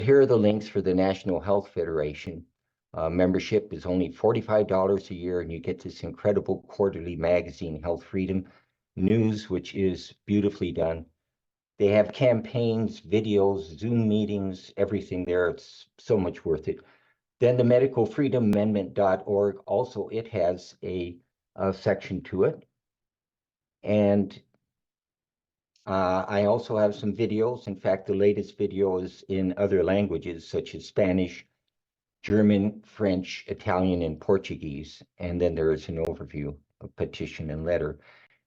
here are the links for the National Health Federation. Membership is only $45 a year, and you get this incredible quarterly magazine, Health Freedom News, which is beautifully done. They have campaigns, videos, Zoom meetings, everything there. It's so much worth it. Then the medicalfreedomamendment.org, also it has a section to it. And I also have some videos. In fact, the latest video is in other languages such as Spanish, German, French, Italian, and Portuguese. And then there is an overview of petition and letter.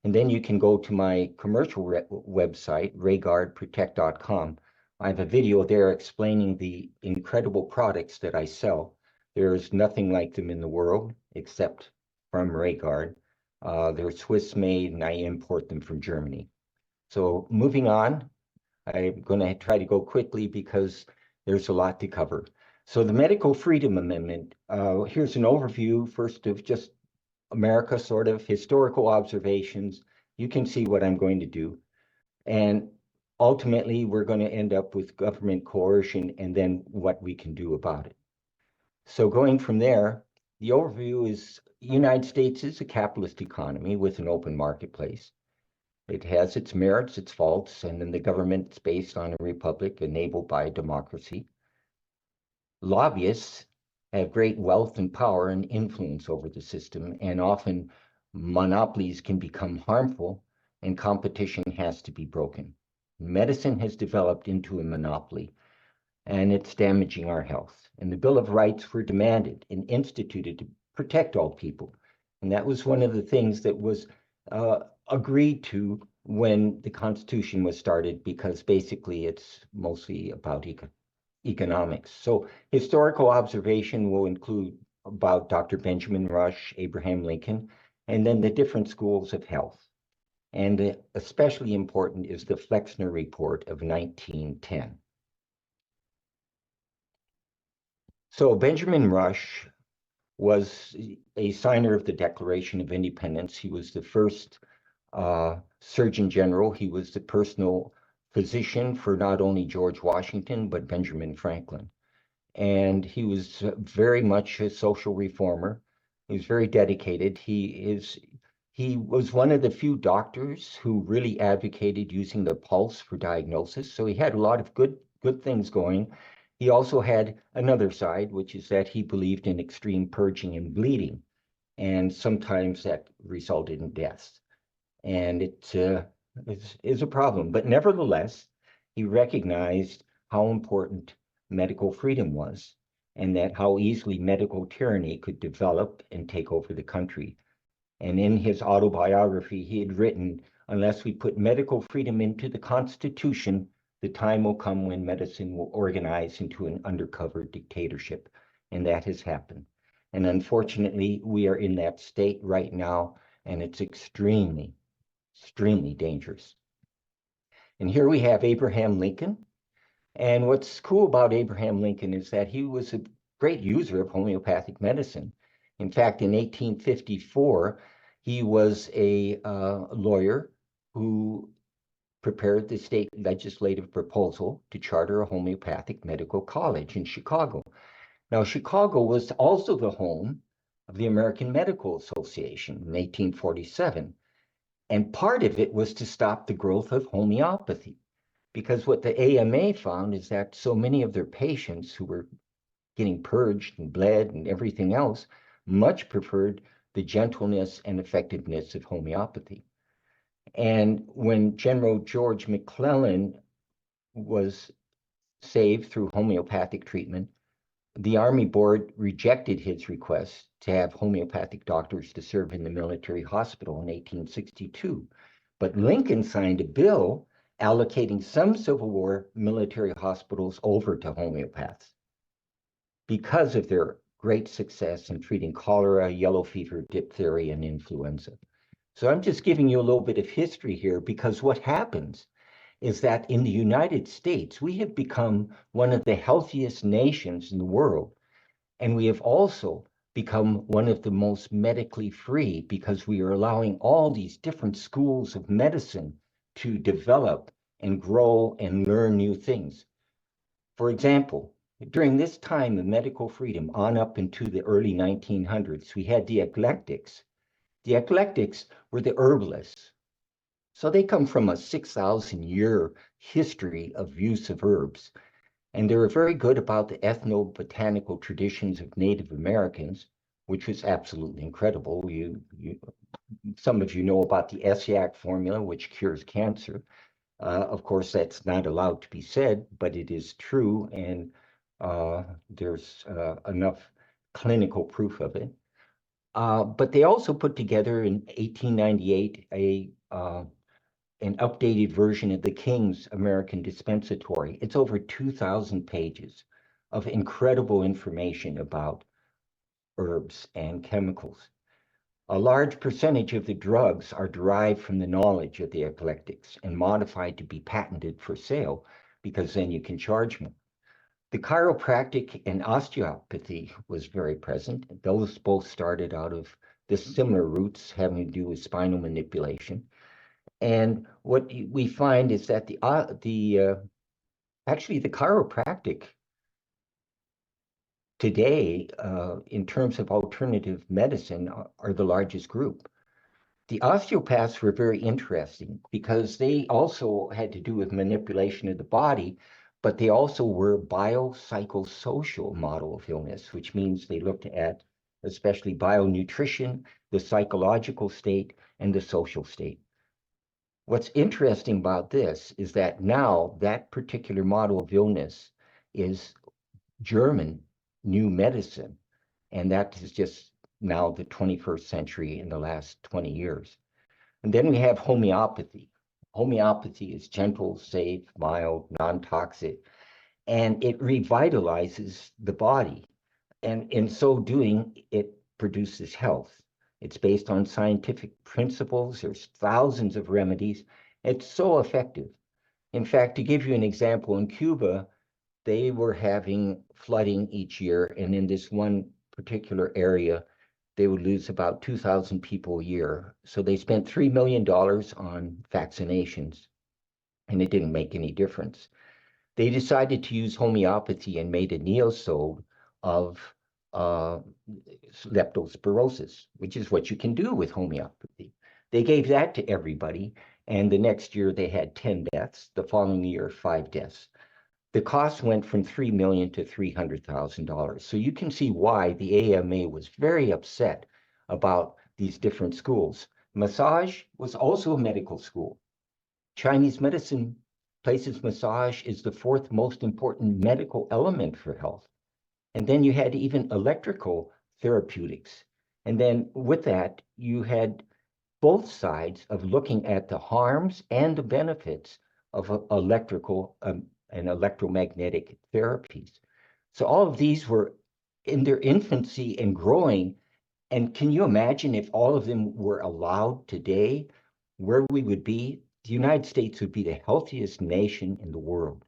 And then you can go to my commercial website, rayguardprotect.com. I have a video there explaining the incredible products that I sell. There's nothing like them in the world except from Rayguard. They're Swiss made, and I import them from Germany. So moving on, I'm going to try to go quickly because there's a lot to cover. So the Medical Freedom Amendment, here's an overview first of just America, sort of historical observations. You can see what I'm going to do. And ultimately, we're going to end up with government coercion and then what we can do about it. So going from there, the overview is the United States is a capitalist economy with an open marketplace. It has its merits, its faults, and then the government's based on a republic enabled by democracy. Lobbyists have great wealth and power and influence over the system, and often monopolies can become harmful and competition has to be broken. Medicine has developed into a monopoly, and it's damaging our health. And the Bill of Rights were demanded and instituted to protect all people. And that was one of the things that was agreed to when the Constitution was started, because basically it's mostly about economics. So historical observation will include about Dr. Benjamin Rush, Abraham Lincoln, and then the different schools of health. And especially important is the Flexner Report of 1910. So Benjamin Rush was a signer of the Declaration of Independence. He was the first Surgeon General. He was the personal physician for not only George Washington, but Benjamin Franklin. And he was very much a social reformer. He was very dedicated. He was one of the few doctors who really advocated using the pulse for diagnosis. So he had a lot of good things going. He also had another side, which is that he believed in extreme purging and bleeding. And sometimes that resulted in deaths. And it is a problem. But nevertheless, he recognized how important medical freedom was, and that how easily medical tyranny could develop and take over the country. And in his autobiography, he had written, "Unless we put medical freedom into the Constitution, the time will come when medicine will organize into an undercover dictatorship." And that has happened. And unfortunately, we are in that state right now, and it's extremely dangerous. And here we have Abraham Lincoln. And what's cool about Abraham Lincoln is that he was a great user of homeopathic medicine. In fact, in 1854, he was a lawyer who prepared the state legislative proposal to charter a homeopathic medical college in Chicago. Now, Chicago was also the home of the American Medical Association in 1847. And part of it was to stop the growth of homeopathy, because what the AMA found is that so many of their patients who were getting purged and bled and everything else much preferred the gentleness and effectiveness of homeopathy. And when General George McClellan was saved through homeopathic treatment, the Army Board rejected his request to have homeopathic doctors to serve in the military hospital in 1862. But Lincoln signed a bill allocating some Civil War military hospitals over to homeopaths because of their great success in treating cholera, yellow fever, diphtheria, and influenza. So I'm just giving you a little bit of history here, because what happens is that in the United States, we have become one of the healthiest nations in the world. And we have also become one of the most medically free, because we are allowing all these different schools of medicine to develop and grow and learn new things. For example, during this time of medical freedom on up into the early 1900s, we had the eclectics. The eclectics were the herbalists. So they come from a 6,000-year history of use of herbs. And they were very good about the ethnobotanical traditions of Native Americans, which was absolutely incredible. Some of you know about the ESSIAC formula, which cures cancer. Of course, that's not allowed to be said, but it is true, and there's enough clinical proof of it. But they also put together in 1898 an updated version of the King's American Dispensatory. It's over 2,000 pages of incredible information about herbs and chemicals. A large percentage of the drugs are derived from the knowledge of the eclectics and modified to be patented for sale, because then you can charge more. The chiropractic and osteopathy was very present. Those both started out of the similar roots having to do with spinal manipulation. And what we find is that actually the chiropractic today, in terms of alternative medicine, are the largest group. The osteopaths were very interesting because they also had to do with manipulation of the body, but they also were biopsychosocial model of illness, which means they looked at especially bionutrition, the psychological state, and the social state. What's interesting about this is that now that particular model of illness is German new medicine, and that is just now the 21st century in the last 20 years. And then we have homeopathy. Homeopathy is gentle, safe, mild, non-toxic, and it revitalizes the body. And in so doing, it produces health. It's based on scientific principles. There's thousands of remedies. It's so effective. In fact, to give you an example, in Cuba, they were having flooding each year, and in this one particular area, they would lose about 2,000 people a year. So they spent $3 million on vaccinations, and it didn't make any difference. They decided to use homeopathy and made a neosode of uh, leptospirosis, which is what you can do with homeopathy. They gave that to everybody, and the next year they had 10 deaths. The following year, 5 deaths. The cost went from $3 million to $300,000. So you can see why the AMA was very upset about these different schools. Massage was also a medical school. Chinese medicine places massage is the 4th most important medical element for health. And then you had even electrical therapeutics. And then with that, you had both sides of looking at the harms and the benefits of electrical and electromagnetic therapies. So all of these were in their infancy and growing. And can you imagine if all of them were allowed today, where we would be? The United States would be the healthiest nation in the world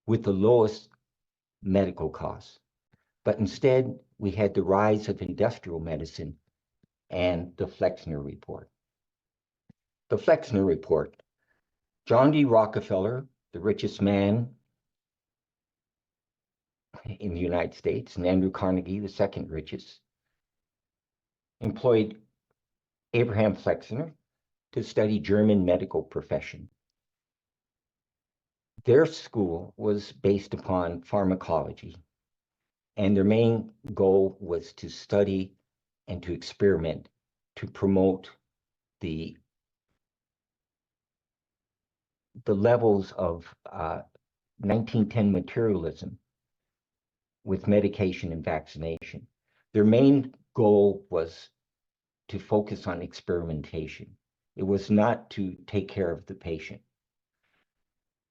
with the lowest medical costs. But instead, we had the rise of industrial medicine and the Flexner Report. The Flexner Report. John D. Rockefeller, the richest man in the United States, and Andrew Carnegie, the second richest, employed Abraham Flexner to study German medical profession. Their school was based upon pharmacology, and their main goal was to study and to experiment to promote the levels of 1910 materialism with medication and vaccination. Their main goal was to focus on experimentation. It was not to take care of the patient.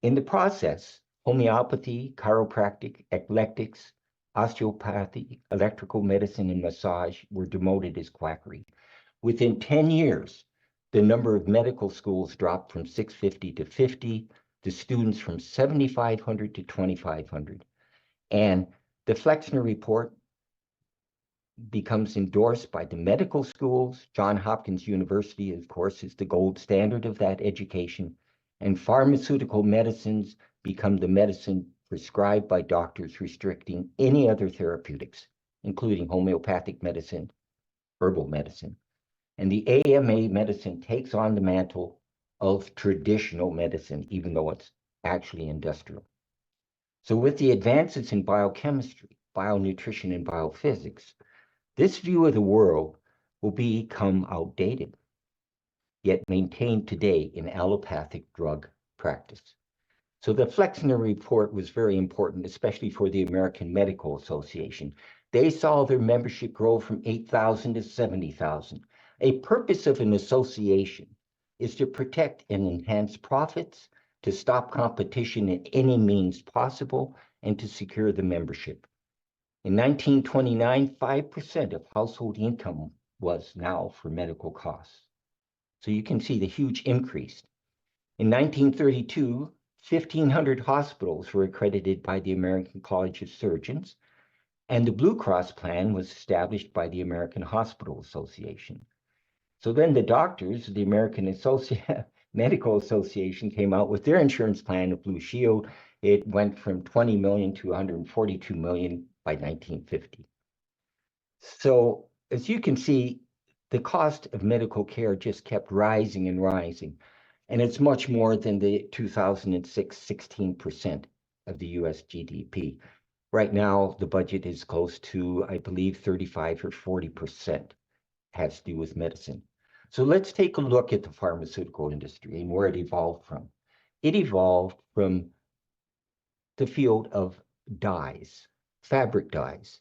In the process, homeopathy, chiropractic, eclectics, osteopathy, electrical medicine, and massage were demoted as quackery. Within 10 years, the number of medical schools dropped from 650 to 50, the students from 7,500 to 2,500. And the Flexner Report becomes endorsed by the medical schools. Johns Hopkins University, of course, is the gold standard of that education. And pharmaceutical medicines become the medicine prescribed by doctors restricting any other therapeutics, including homeopathic medicine, herbal medicine. And the AMA medicine takes on the mantle of traditional medicine, even though it's actually industrial. So with the advances in biochemistry, bionutrition, and biophysics, this view of the world will become outdated, yet maintained today in allopathic drug practice. So the Flexner report was very important, especially for the American Medical Association. They saw their membership grow from 8,000 to 70,000. A purpose of an association is to protect and enhance profits, to stop competition in any means possible, and to secure the membership. In 1929, 5% of household income was now for medical costs. So you can see the huge increase. In 1932, 1,500 hospitals were accredited by the American College of Surgeons, and the Blue Cross plan was established by the American Hospital Association. So then the doctors, the American Medical Association, came out with their insurance plan of Blue Shield. It went from 20 million to 142 million by 1950. So as you can see, the cost of medical care just kept rising and rising. And it's much more than the 2006 16% of the US GDP. Right now, the budget is close to, I believe, 35 or 40% has to do with medicine. So let's take a look at the pharmaceutical industry and where it evolved from. It evolved from the field of dyes, fabric dyes.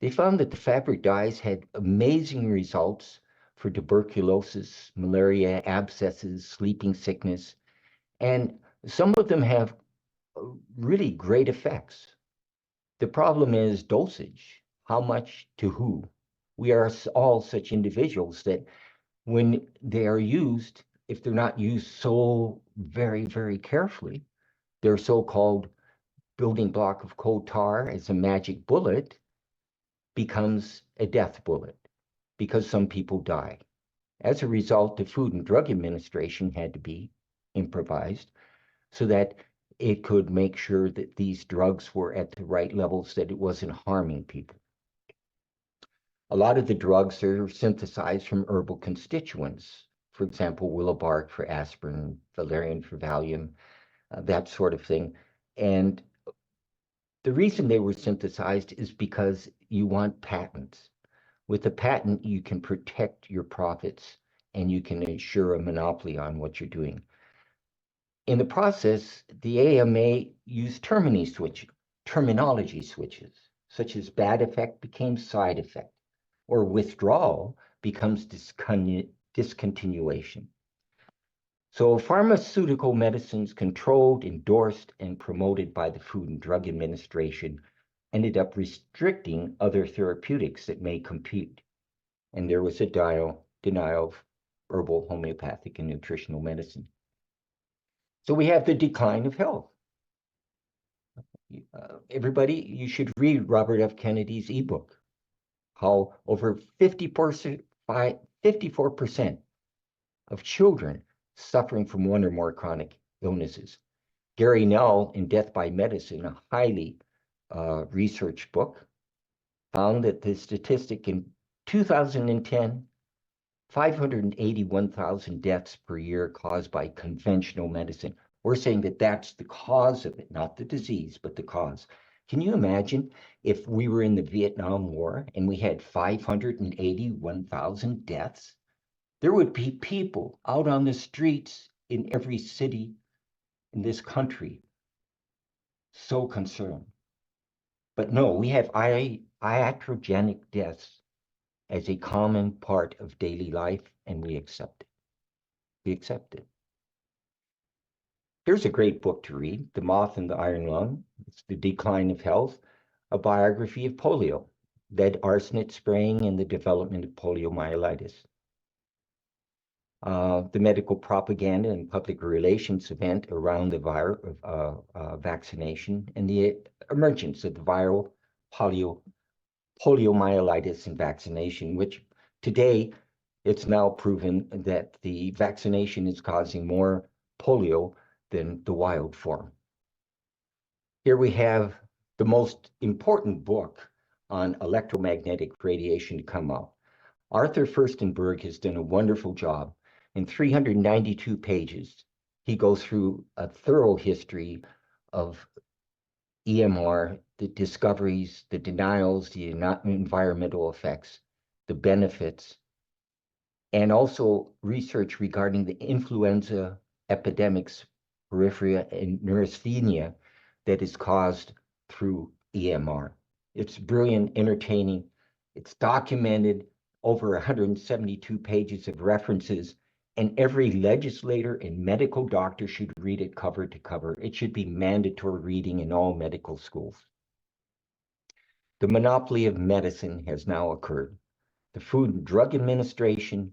They found that the fabric dyes had amazing results for tuberculosis, malaria, abscesses, sleeping sickness, and some of them have really great effects. The problem is dosage. How much to who? We are all such individuals that when they are used, if they're not used so very, very carefully, their so-called building block of coal tar as a magic bullet becomes a death bullet because some people die. As a result, the Food and Drug Administration had to be improvised so that it could make sure that these drugs were at the right levels, that it wasn't harming people. A lot of the drugs are synthesized from herbal constituents. For example, willow bark for aspirin, valerian for Valium, that sort of thing. And the reason they were synthesized is because you want patents. With a patent, you can protect your profits and you can ensure a monopoly on what you're doing. In the process, the AMA used terminology switches, such as bad effect became side effect, or withdrawal becomes discontinuation. So pharmaceutical medicines controlled, endorsed, and promoted by the Food and Drug Administration ended up restricting other therapeutics that may compete. And there was a denial of herbal, homeopathic, and nutritional medicine. So we have the decline of health. Everybody, you should read Robert F. Kennedy's ebook, how over 54% of children suffering from one or more chronic illnesses. Gary Null, in Death by Medicine, a highly researched book, found that the statistic in 2010, 581,000 deaths per year caused by conventional medicine. We're saying that that's the cause of it, not the disease, but the cause. Can you imagine if we were in the Vietnam War and we had 581,000 deaths? There would be people out on the streets in every city in this country so concerned. But no, we have iatrogenic deaths as a common part of daily life, and we accept it. We accept it. Here's a great book to read, The Moth and the Iron Lung. It's The Decline of Health, a biography of polio, lead arsenate spraying and the development of poliomyelitis. The medical propaganda and public relations event around the vaccination and the emergence of the viral poliomyelitis and vaccination, which today it's now proven that the vaccination is causing more polio than the wild form. Here we have the most important book on electromagnetic radiation to come out. Arthur Furstenberg has done a wonderful job. In 392 pages, he goes through a thorough history of EMR, the discoveries, the denials, the environmental effects, the benefits, and also research regarding the influenza epidemics, peripheria, and neurasthenia that is caused through EMR. It's brilliant, entertaining. It's documented, over 172 pages of references, and every legislator and medical doctor should read it cover to cover. It should be mandatory reading in all medical schools. The monopoly of medicine has now occurred. The Food and Drug Administration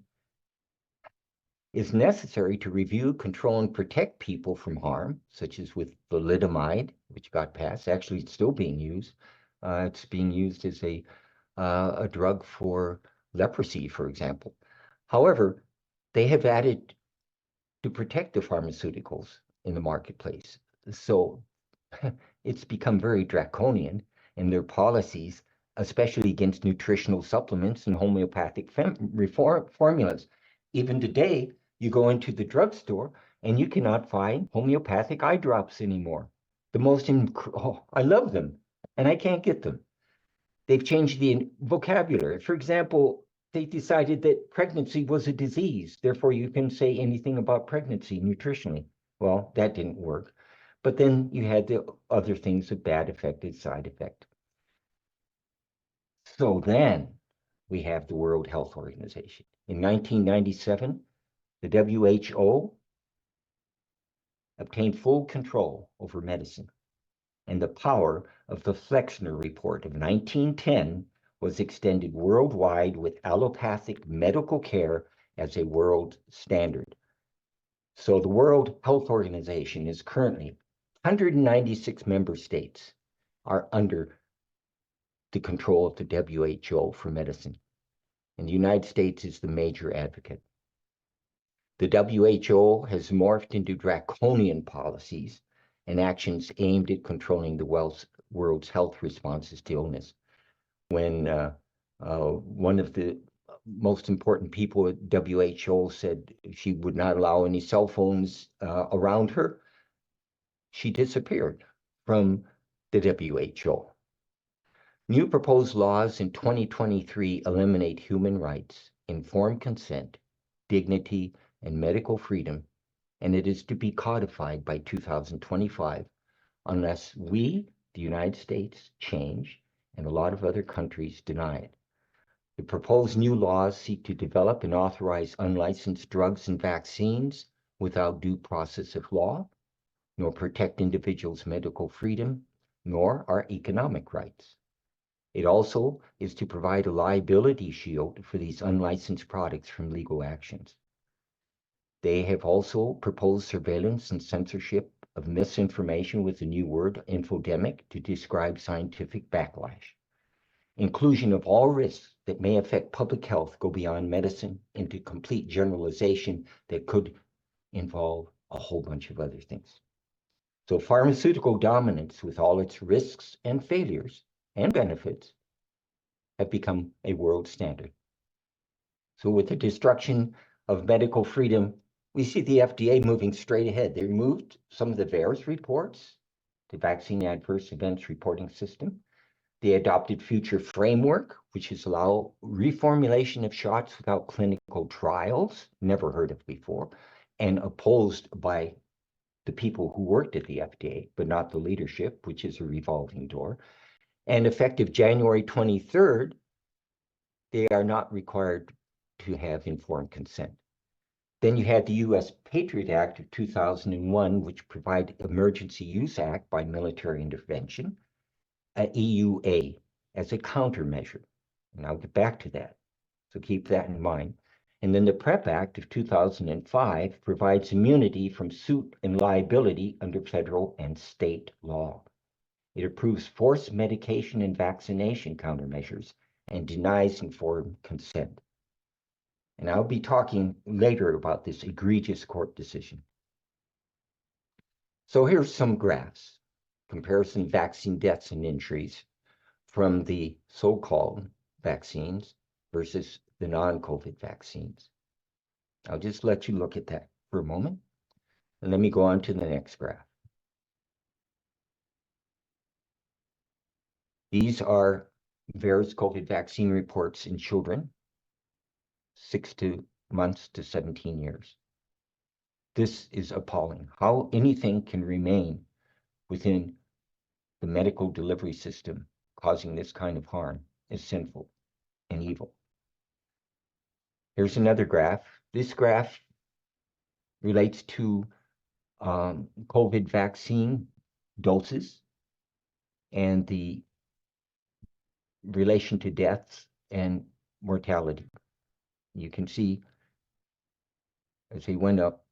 is necessary to review, control, and protect people from harm, such as with thalidomide, which got passed. Actually, it's still being used. It's being used as a drug for leprosy, for example. However, they have added to protect the pharmaceuticals in the marketplace. So it's become very draconian in their policies, especially against nutritional supplements and homeopathic formulas. Even today, you go into the drugstore and you cannot find homeopathic eye drops anymore. I love them, and I can't get them. They've changed the vocabulary. For example, they decided that pregnancy was a disease, therefore you can say anything about pregnancy nutritionally. Well, that didn't work. But then you had the other things of bad effect and side effect. So then we have the World Health Organization. In 1997, the WHO obtained full control over medicine, and the power of the Flexner Report of 1910 was extended worldwide with allopathic medical care as a world standard. So the World Health Organization is currently 196 member states are under the control of the WHO for medicine, and the United States is the major advocate. The WHO has morphed into draconian policies and actions aimed at controlling the world's health responses to illness. When one of the most important people at WHO said she would not allow any cell phones around her, she disappeared from the WHO. New proposed laws in 2023 eliminate human rights, informed consent, dignity, and medical freedom, and it is to be codified by 2025 unless we, the United States, change and a lot of other countries deny it. The proposed new laws seek to develop and authorize unlicensed drugs and vaccines without due process of law, nor protect individuals' medical freedom, nor our economic rights. It also is to provide a liability shield for these unlicensed products from legal actions. They have also proposed surveillance and censorship of misinformation with the new word infodemic to describe scientific backlash. Inclusion of all risks that may affect public health go beyond medicine into complete generalization that could involve a whole bunch of other things. So pharmaceutical dominance, with all its risks and failures and benefits, have become a world standard. So with the destruction of medical freedom, we see the FDA moving straight ahead. They removed some of the VAERS reports, the Vaccine Adverse Events Reporting System. They adopted future framework, which is allow reformulation of shots without clinical trials, never heard of before, and opposed by the people who worked at the FDA, but not the leadership, which is a revolving door. And effective January 23rd, they are not required to have informed consent. Then you had the U.S. Patriot Act of 2001, which provided Emergency Use Act by military intervention, a EUA, as a countermeasure. And I'll get back to that, so keep that in mind. And then the PrEP Act of 2005 provides immunity from suit and liability under federal and state law. It approves forced medication and vaccination countermeasures and denies informed consent. And I'll be talking later about this egregious court decision. So here's some graphs. comparison of vaccine deaths and injuries from the so-called vaccines versus the non-COVID vaccines. I'll just let you look at that for a moment. And let me go on to the next graph. These are various COVID vaccine reports in children, 6 months to 17 years. This is appalling. How anything can remain within the medical delivery system causing this kind of harm is sinful and evil. Here's another graph. This graph relates to COVID vaccine doses and the relation to deaths and mortality. You can see as they went up,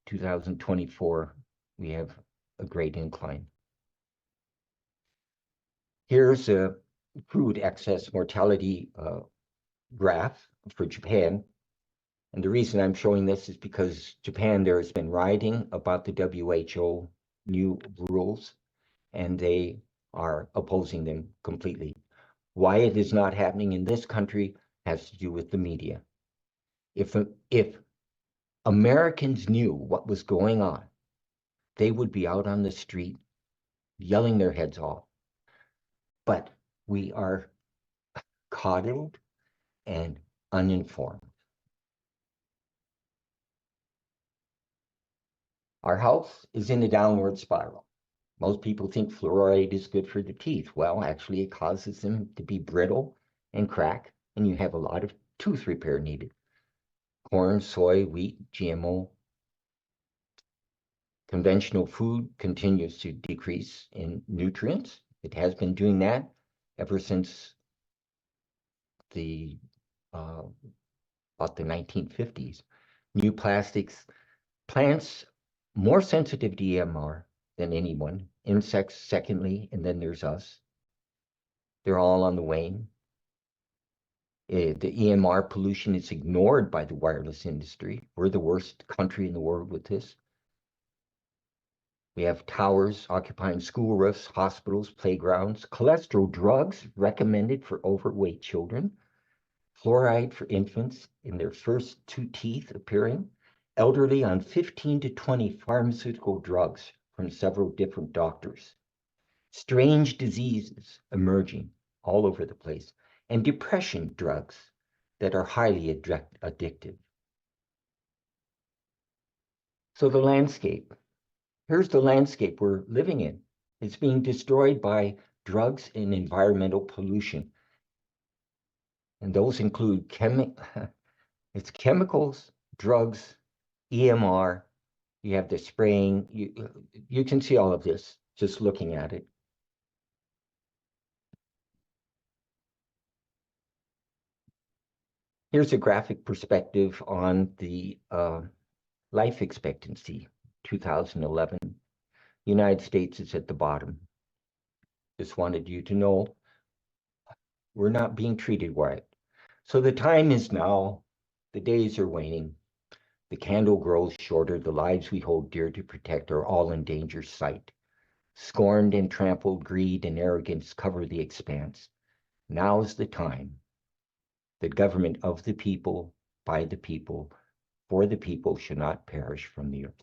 2024, we have a great incline. Here's a crude excess mortality graph for Japan. And the reason I'm showing this is because Japan, there has been rioting about the WHO new rules, and they are opposing them completely. Why it is not happening in this country has to do with the media. If Americans knew what was going on, they would be out on the street yelling their heads off. But we are coddled and uninformed. Our health is in a downward spiral. Most people think fluoride is good for the teeth. Well, actually, it causes them to be brittle and crack, and you have a lot of tooth repair needed. Corn, soy, wheat, GMO. Conventional food continues to decrease in nutrients. It has been doing that ever since about the 1950s. New plastics, plants more sensitive to EMR than anyone. Insects, secondly, and then there's us. They're all on the wane. The EMR pollution is ignored by the wireless industry. We're the worst country in the world with this. We have towers occupying school roofs, hospitals, playgrounds, cholesterol drugs recommended for overweight children, fluoride for infants in their first 2 teeth appearing, elderly on 15 to 20 pharmaceutical drugs from several different doctors, strange diseases emerging all over the place, and depression drugs that are highly addictive. So the landscape. Here's the landscape we're living in. It's being destroyed by drugs and environmental pollution. And those include chemicals, drugs, EMR. You have the spraying. You can see all of this just looking at it. Here's a graphic perspective on the life expectancy, 2011. United States is at the bottom. Just wanted you to know we're not being treated right. So the time is now, the days are waning, the candle grows shorter, the lives we hold dear to protect are all in danger's sight. Scorned and trampled, greed and arrogance cover the expanse. Now's the time. The government of the people, by the people, for the people should not perish from the earth.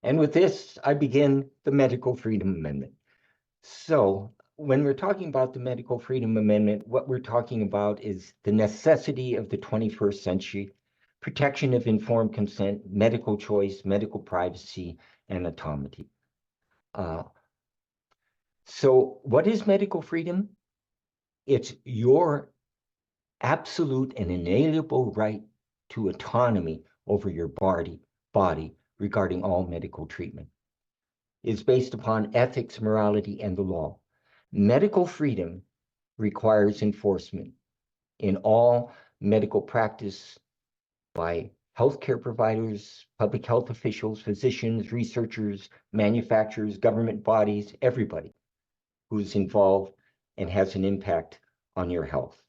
And with this, I begin the Medical Freedom Amendment. So when we're talking about the Medical Freedom Amendment, what we're talking about is the necessity of the 21st century, protection of informed consent, medical choice, medical privacy, and autonomy. So what is medical freedom? It's your absolute and inalienable right to autonomy over your body regarding all medical treatment. It's based upon ethics, morality, and the law. Medical freedom requires enforcement in all medical practice by healthcare providers, public health officials, physicians, researchers, manufacturers, government bodies, everybody who's involved and has an impact on your health.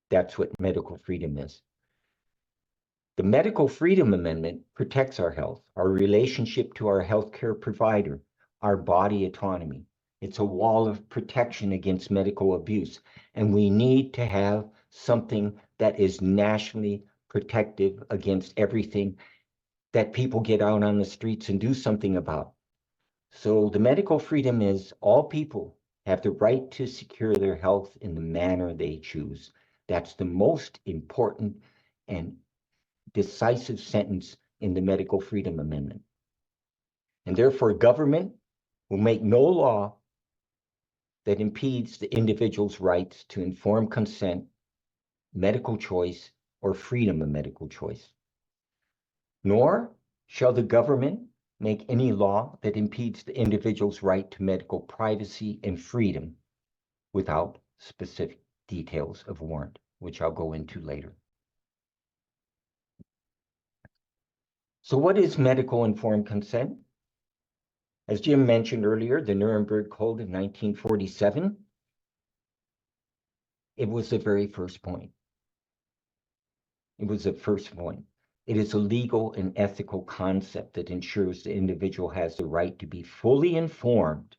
That's what medical freedom is. The Medical Freedom Amendment protects our health, our relationship to our healthcare provider, our body autonomy. It's a wall of protection against medical abuse, and we need to have something that is nationally protective against everything that people get out on the streets and do something about. So the medical freedom is all people have the right to secure their health in the manner they choose. That's the most important and decisive sentence in the Medical Freedom Amendment. And therefore, government will make no law that impedes the individual's rights to informed consent, medical choice, or freedom of medical choice. Nor shall the government make any law that impedes the individual's right to medical privacy and freedom without specific details of warrant, which I'll go into later. So what is medical informed consent? As Jim mentioned earlier, the Nuremberg Code of 1947, it was the very first point. It was the first point. It is a legal and ethical concept that ensures the individual has the right to be fully informed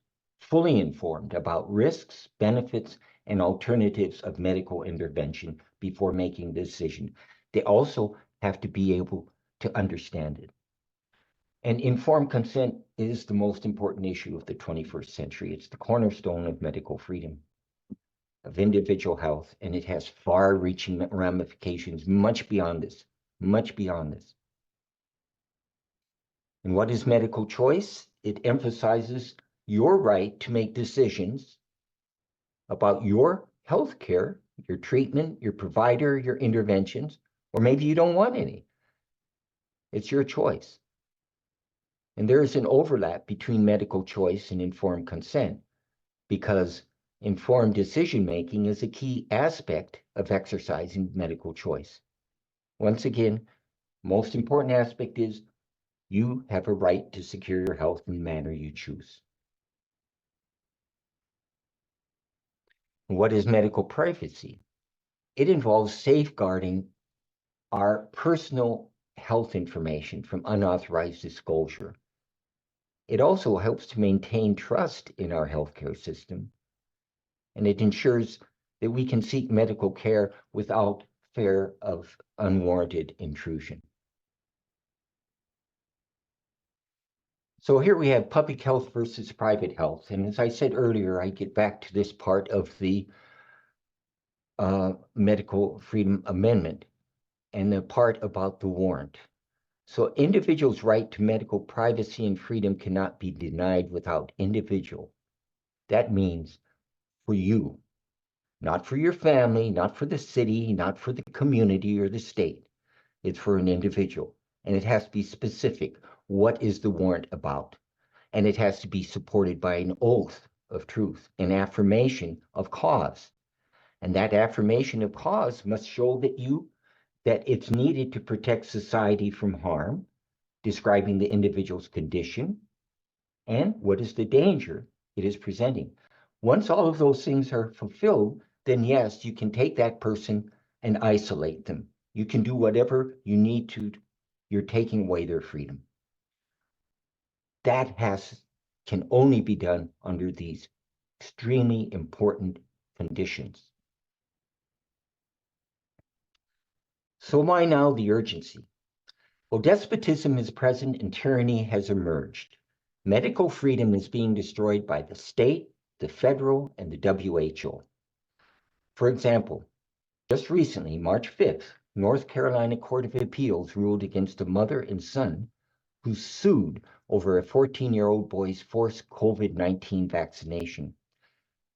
about risks, benefits, and alternatives of medical intervention before making the decision. They also have to be able to understand it. And informed consent is the most important issue of the 21st century. It's the cornerstone of medical freedom, of individual health, and it has far-reaching ramifications much beyond this, much beyond this. And what is medical choice? It emphasizes your right to make decisions about your health care, your treatment, your provider, your interventions, or maybe you don't want any. It's your choice. And there is an overlap between medical choice and informed consent, because informed decision-making is a key aspect of exercising medical choice. Once again, most important aspect is you have a right to secure your health in the manner you choose. And what is medical privacy? It involves safeguarding our personal health information from unauthorized disclosure. It also helps to maintain trust in our healthcare system, and it ensures that we can seek medical care without fear of unwarranted intrusion. So here we have public health versus private health. And as I said earlier, I get back to this part of the Medical Freedom Amendment and the part about the warrant. So individuals' right to medical privacy and freedom cannot be denied without individual. That means for you, not for your family, not for the city, not for the community or the state. It's for an individual. And it has to be specific. What is the warrant about? And it has to be supported by an oath of truth, an affirmation of cause. And that affirmation of cause must show that it's needed to protect society from harm, describing the individual's condition, and what is the danger it is presenting. Once all of those things are fulfilled, then yes, you can take that person and isolate them. You can do whatever you need to. You're taking away their freedom. That can only be done under these extremely important conditions. So why now the urgency? Well, despotism is present and tyranny has emerged. Medical freedom is being destroyed by the state, the federal, and the WHO. For example, just recently, March 5th, North Carolina Court of Appeals ruled against a mother and son who sued over a 14-year-old boy's forced COVID-19 vaccination.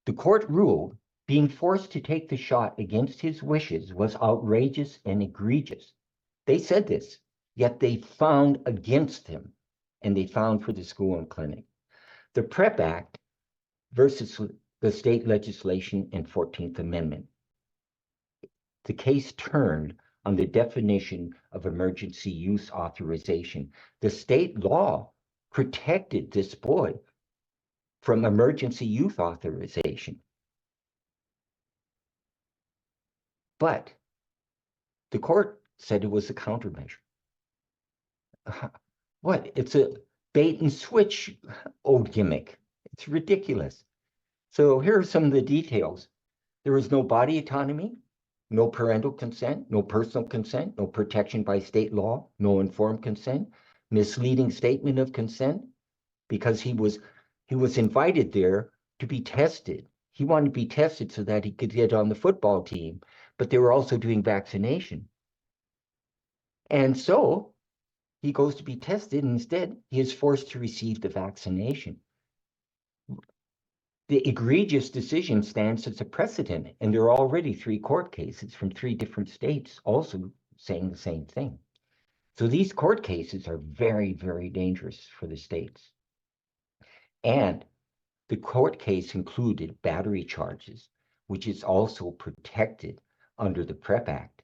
The court ruled being forced to take the shot against his wishes was outrageous and egregious. They said this, yet they found against him, and they found for the school and clinic. The PrEP Act versus the state legislation and 14th Amendment. The case turned on the definition of emergency use authorization. The state law protected this boy from emergency use authorization. But the court said it was a countermeasure. What? It's a bait and switch old gimmick. It's ridiculous. So here are some of the details. There is no body autonomy, no parental consent, no personal consent, no protection by state law, no informed consent, misleading statement of consent, because he was invited there to be tested. He wanted to be tested so that he could get on the football team, but they were also doing vaccination. And so he goes to be tested, and instead he is forced to receive the vaccination. The egregious decision stands as a precedent, and there are already 3 court cases from 3 different states also saying the same thing. So these court cases are very, very dangerous for the states. And the court case included battery charges, which is also protected under the PrEP Act.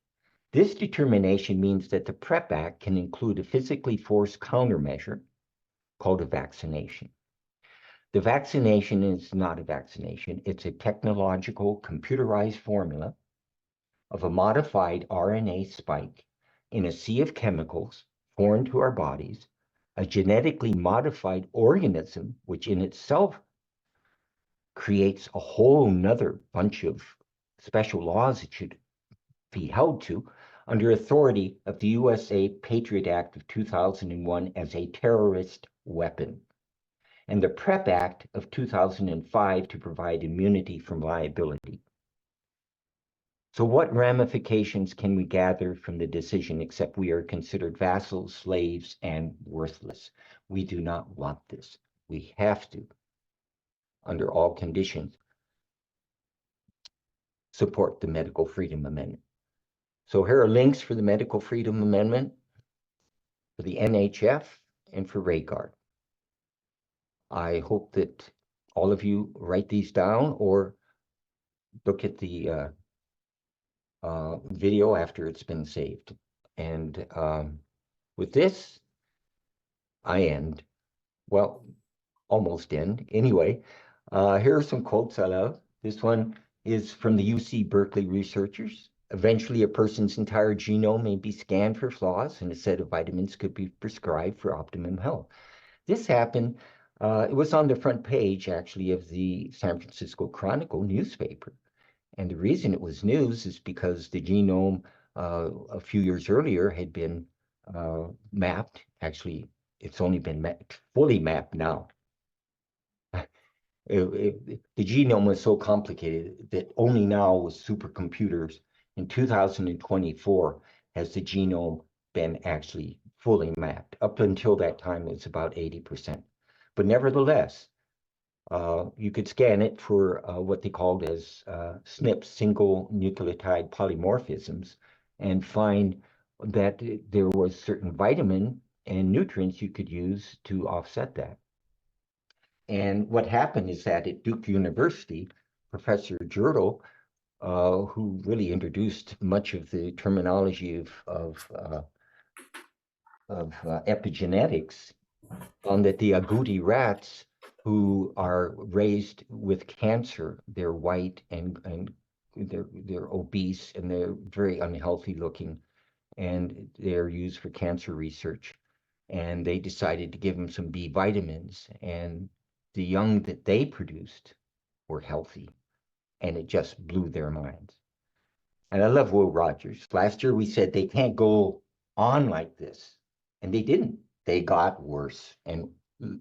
This determination means that the PrEP Act can include a physically forced countermeasure called a vaccination. The vaccination is not a vaccination. It's a technological computerized formula of a modified RNA spike in a sea of chemicals foreign to our bodies, a genetically modified organism, which in itself creates a whole nother bunch of special laws it should be held to, under authority of the USA Patriot Act of 2001 as a terrorist weapon, and the PrEP Act of 2005 to provide immunity from liability. So what ramifications can we gather from the decision except we are considered vassals, slaves, and worthless? We do not want this. We have to, under all conditions, support the Medical Freedom Amendment. So here are links for the Medical Freedom Amendment, for the NHF, and for Rayguard. I hope that all of you write these down or look at the video after it's been saved. And with this, I end. Well, almost end. Anyway, here are some quotes I love. This one is from the UC Berkeley researchers. Eventually, a person's entire genome may be scanned for flaws, and a set of vitamins could be prescribed for optimum health. This happened, it was on the front page, actually, of the San Francisco Chronicle newspaper. And the reason it was news is because the genome a few years earlier had been mapped. Actually, it's only been fully mapped now. The genome was so complicated that only now with supercomputers in 2024 has the genome been actually fully mapped. Up until that time, it was about 80%. But nevertheless, you could scan it for what they called as SNPs, single nucleotide polymorphisms, and find that there was certain vitamin and nutrients you could use to offset that. And what happened is that at Duke University, Professor Girdle, who really introduced much of the terminology of epigenetics, found that the agouti rats who are raised with cancer, they're white and they're obese and they're very unhealthy looking, and they're used for cancer research. And they decided to give them some B vitamins, and the young that they produced were healthy, and it just blew their minds. And I love Will Rogers. Last year we said they can't go on like this, and they didn't. They got worse. And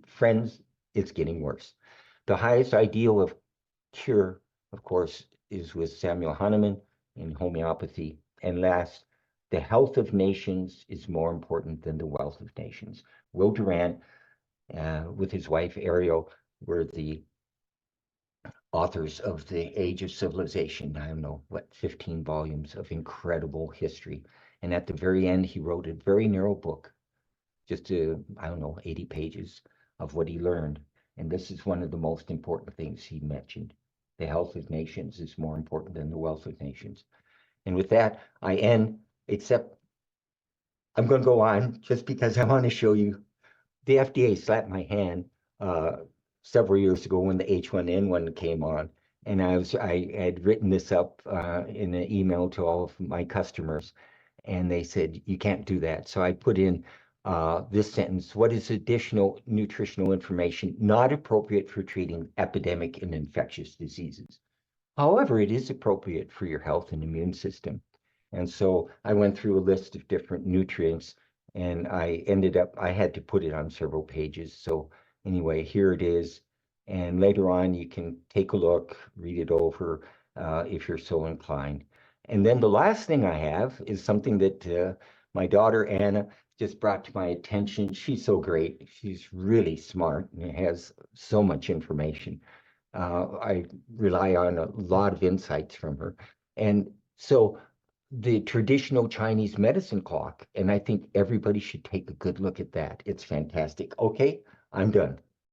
friends, it's getting worse. The highest ideal of cure, of course, is with Samuel Hahnemann in homeopathy. And last, the health of nations is more important than the wealth of nations. Will Durant, with his wife Ariel, were the authors of The Age of Civilization. I don't know, what, 15 volumes of incredible history. And at the very end, he wrote a very narrow book, just I don't know, 80 pages of what he learned. And this is one of the most important things he mentioned. The health of nations is more important than the wealth of nations. And with that, I end, except I'm going to go on just because I want to show you the FDA slapped my hand several years ago when the H1N1 came on. And I had written this up in an email to all of my customers. and they said, you can't do that. So I put in this sentence: what is additional nutritional information not appropriate for treating epidemic and infectious diseases? However, it is appropriate for your health and immune system. And so I went through a list of different nutrients, and I had to put it on several pages. So anyway, here it is. And later on, you can take a look, read it over if you're so inclined. And then the last thing I have is something that my daughter Anna just brought to my attention. She's so great. She's really smart and has so much information. I rely on a lot of insights from her. And so the traditional Chinese medicine clock, and I think everybody should take a good look at that. It's fantastic. Okay, I'm done.